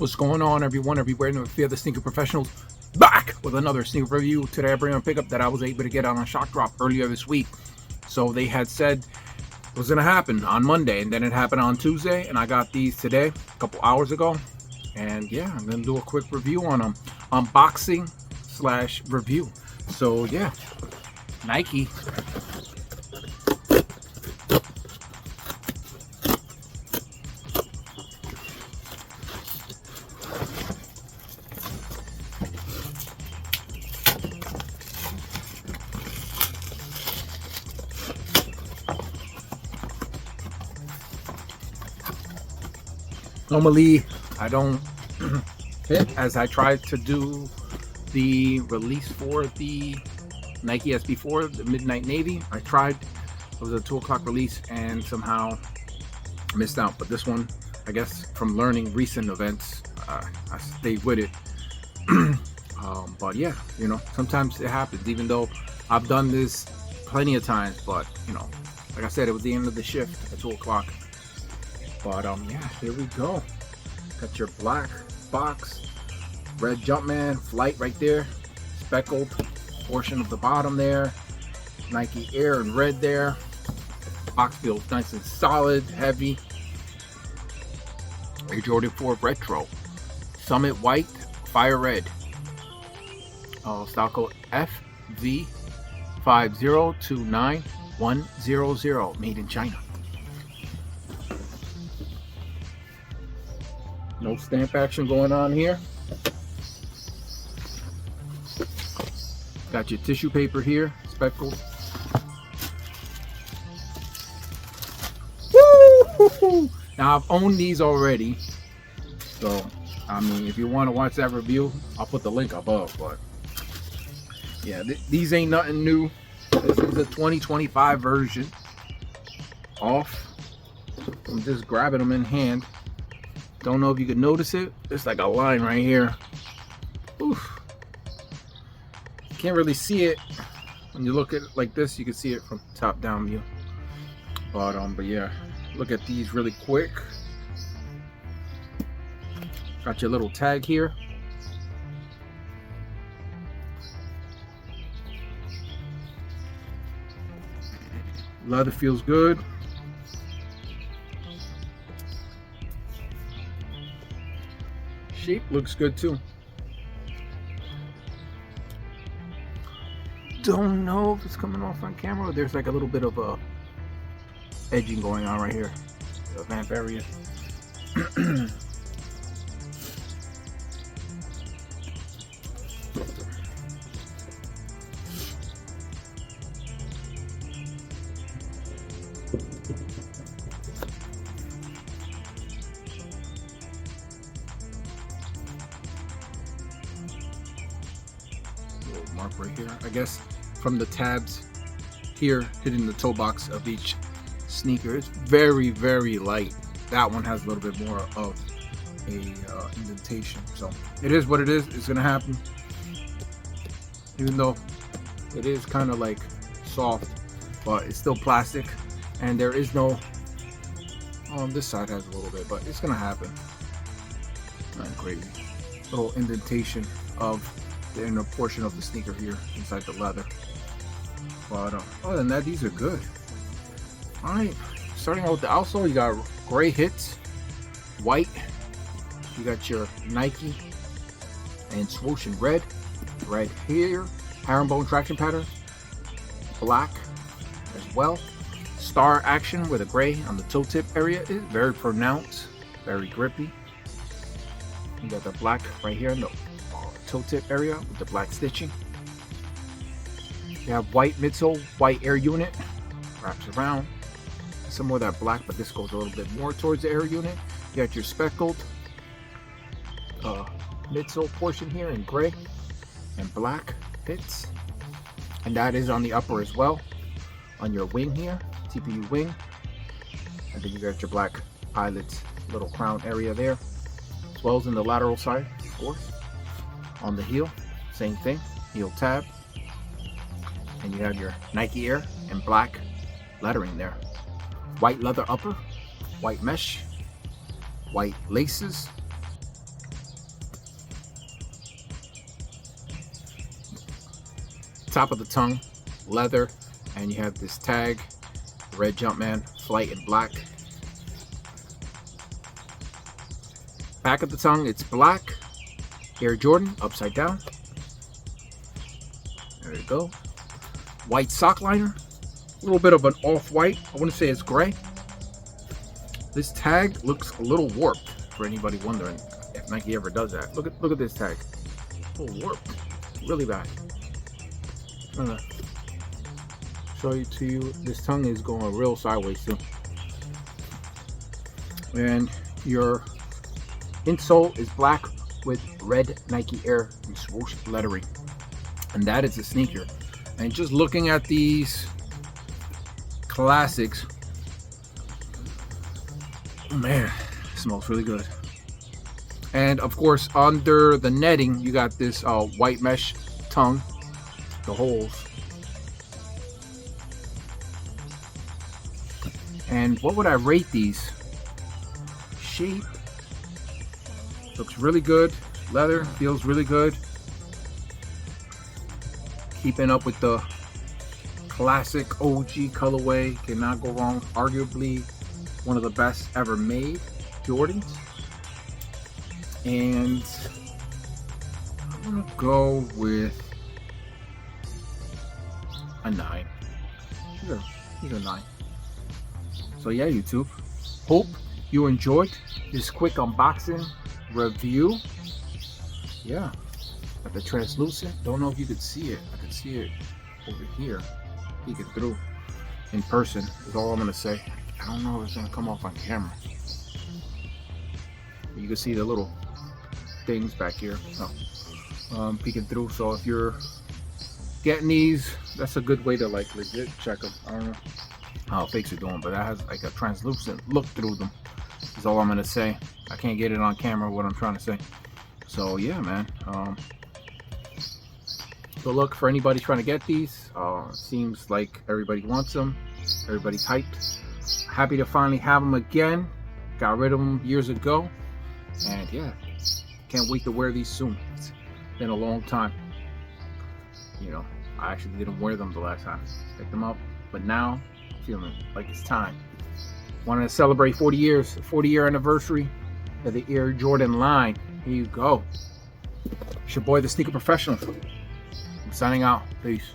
What's going on, everyone, everywhere in the field of the sneaker professionals? Back with another sneaker review. Today I bring a pickup that I was able to get on a shock drop earlier this week. So they had said it was going to happen on Monday, and then it happened on Tuesday, and I got these today, a couple hours ago. And yeah, I'm going to do a quick review on them. Unboxing / review. So yeah, Nike. Normally, I don't hit as I tried to do the release for the Nike SB4, the Midnight Navy. I tried. It was a 2 o'clock release and somehow missed out. But this one, I guess from learning recent events, I stayed with it. But yeah, you know, sometimes it happens, even though I've done this plenty of times. But, you know, like I said, it was the end of the shift at 2 o'clock. But yeah, here we go. Got your black box, red Jumpman flight right there, speckled portion of the bottom there, Nike Air in red there. Box feels nice and solid, heavy. Air Jordan 4 Retro, Summit White, Fire Red. Style code FV5029100, made in China. No stamp action going on here. Got your tissue paper here, speckled. Woo! Now I've owned these already, so I mean, if you want to watch that review, I'll put the link above. But yeah, these ain't nothing new. This is a 2025 version. Off. I'm just grabbing them in hand. Don't know if you can notice it. There's like a line right here. Oof. Can't really see it when you look at it like this. You can see it from top down view. But yeah, look at these really quick. Got your little tag here. Leather feels good. Shape looks good too. Don't know if it's coming off on camera. There's like a little bit of a edging going on right here, the vamp area. Mark right here, I guess from the tabs here hitting the toe box of each sneaker. It's very light. That one has a little bit more of a indentation, so it is what it is. It's gonna happen, even though it is kind of like soft, but it's still plastic, and there is no this side has a little bit, but it's gonna happen. Not crazy. Little indentation of the inner portion of the sneaker here inside the leather. But other than that, these are good. All right, starting out with the outsole, you got gray hits, white. You got your Nike and swoosh in red here, herringbone traction pattern, black as well. Star action with a gray on the toe tip area is very pronounced, very grippy. You got the black right here in the toe tip area with the black stitching. You have white midsole, white air unit, wraps around. Some more of that black, but this goes a little bit more towards the air unit. You got your speckled midsole portion here in gray and black pits, and that is on the upper as well, on your wing here, TPU wing. And then you got your black eyelets, little crown area there, as well as in the lateral side, of course. On the heel, same thing, heel tab, and you have your Nike Air in black lettering there. White leather upper, white mesh, white laces, top of the tongue, leather, and you have this tag, red Jumpman, Flight in black. Back of the tongue, it's black, Air Jordan, upside down. There you go. White sock liner, a little bit of an off-white. I want to say it's gray. This tag looks a little warped for anybody wondering if Nike ever does that. Look at this tag. A little warped. Really bad. I'm gonna show you to you. This tongue is going real sideways too. And your insole is black with red Nike Air and swoosh lettering. And that is a sneaker. And just looking at these classics, oh man, it smells really good. And of course, under the netting, you got this white mesh tongue, the holes. And what would I rate these? Shape looks really good. Leather feels really good. Keeping up with the classic OG colorway, cannot go wrong. Arguably one of the best ever made Jordans. And I'm gonna go with a 9. He's a 9. So yeah, YouTube, hope you enjoyed this quick unboxing review. Yeah, got the translucent. Don't know if you could see it. I can see it over here, peeking through. In person is all I'm gonna say. I don't know if it's gonna come off on camera. You can see the little things back here, peeking through. So if you're getting these, that's a good way to like legit check them. I don't know how fakes are doing, but that has like a translucent look through them. Is all I'm gonna say. I can't get it on camera what I'm trying to say. So yeah, man. Good luck for anybody trying to get these. Seems like everybody wants them. Everybody's hyped. Happy to finally have them again. Got rid of them years ago, and yeah, can't wait to wear these soon. It's been a long time. You know, I actually didn't wear them the last time. Picked them up, but now feeling like it's time. Wanted to celebrate 40 years, 40-year anniversary of the Air Jordan line. Here you go. It's your boy, the Sneaker Professional. I'm signing out. Peace.